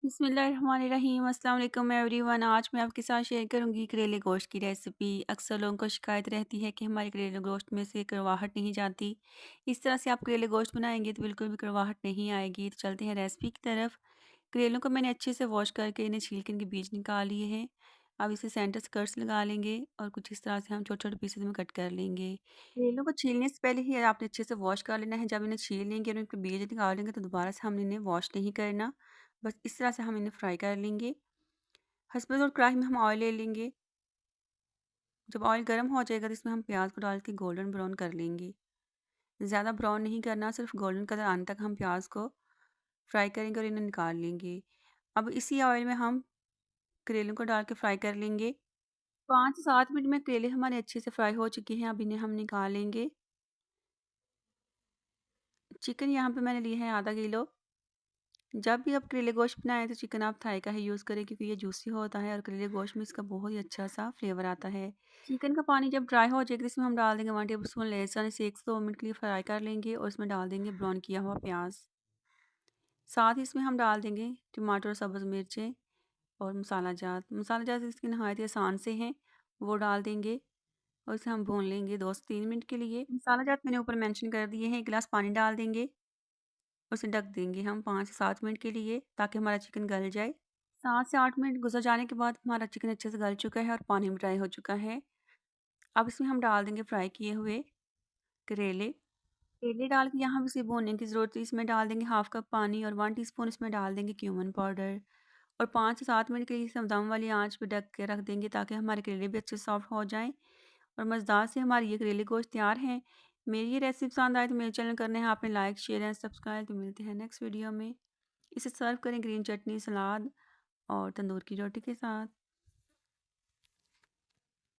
बिस्मिल्लाहिर्रहमानिर्रहीम। अस्सलाम वालेकुम एवरीवन। आज मैं आपके साथ शेयर करूंगी करेले गोश्त की रेसिपी। अक्सर लोगों को शिकायत रहती है कि हमारे करेले गोश्त में से कड़वाहट नहीं जाती। इस तरह से आप करेले गोश्त बनाएंगे तो बिल्कुल भी कड़वाहट नहीं आएगी। तो चलते हैं रेसिपी की तरफ। करेलों को मैंने अच्छे से वॉश करके इन्हें छील के इनके बीज निकाल लिए हैं। अब इसे सेंटर स्कर्ट्स लगा लेंगे और कुछ इस तरह से हम छोटे छोटे पीसेज में कट कर लेंगे। करेलों को छीलने से पहले ही आपने अच्छे से वॉश कर लेना है। जब इन्हें छील लेंगे और इनके बीज निकाल लेंगे तो दोबारा से हमने इन्हें वॉश नहीं करना। बस इस तरह से हम इन्हें फ्राई कर लेंगे। हस्बैंड और कढ़ाई में हम ऑयल ले लेंगे। जब ऑयल गर्म हो जाएगा तो इसमें हम प्याज को डाल के गोल्डन ब्राउन कर लेंगे। ज़्यादा ब्राउन नहीं करना, सिर्फ गोल्डन कलर आने तक हम प्याज को फ्राई करेंगे और इन्हें निकाल लेंगे। अब इसी ऑयल में हम करेलों को डाल के फ्राई कर लेंगे। 5 से 7 मिनट में करेले हमारे अच्छे से फ्राई हो चुके हैं। अब इन्हें हम निकाल लेंगे। चिकन यहाँ पे मैंने लिया है आधा किलो। जब भी आप करेले गोश्त बनाएं तो चिकन आप थाई का ही यूज़ करें, क्योंकि ये जूसी होता है और करेले गोश्त में इसका बहुत ही अच्छा सा फ्लेवर आता है। चिकन का पानी जब ड्राई हो जाएगा तो इसमें हम डाल देंगे 1 टेबल स्पून लहसुन। इसे 1 से 2 मिनट के लिए फ्राई कर लेंगे और इसमें डाल देंगे ब्राउन किया हुआ प्याज। साथ ही इसमें हम डाल देंगे टमाटर और सब्ज़ मिर्चें और मसाला जात इसकी नहायत ही आसान से हैं, वो डाल देंगे और इसे हम भून लेंगे 2 से 3 मिनट के लिए। मसाला जात मैंने ऊपर मेंशन कर दिए हैं। 1 गिलास पानी डाल देंगे, उसे ढक देंगे हम 5 से 7 मिनट के लिए ताकि हमारा चिकन गल जाए। 7 से 8 मिनट गुजर जाने के बाद हमारा चिकन अच्छे से गल चुका है और पानी भी ड्राई हो चुका है। अब इसमें हम डाल देंगे फ्राई किए हुए करेले। करेले डाल के यहाँ इसे भूनने की ज़रूरत है। इसमें डाल देंगे हाफ कप पानी और 1 टीस्पून इसमें डाल देंगे क्यूमन पाउडर और 5 से 7 मिनट के लिए इसे हम दम वाली आंच पे ढक के रख देंगे ताकि हमारे करेले भी अच्छे सॉफ्ट हो जाएं और मज़ेदार से हमारी ये करेले गोश्त तैयार हैं। मेरी ये रेसिपी पसंद आए तो मेरे चैनल करने हैं आपने लाइक शेयर एंड सब्सक्राइब। तो मिलते हैं नेक्स्ट वीडियो में। इसे सर्व करें ग्रीन चटनी, सलाद और तंदूर की रोटी के साथ।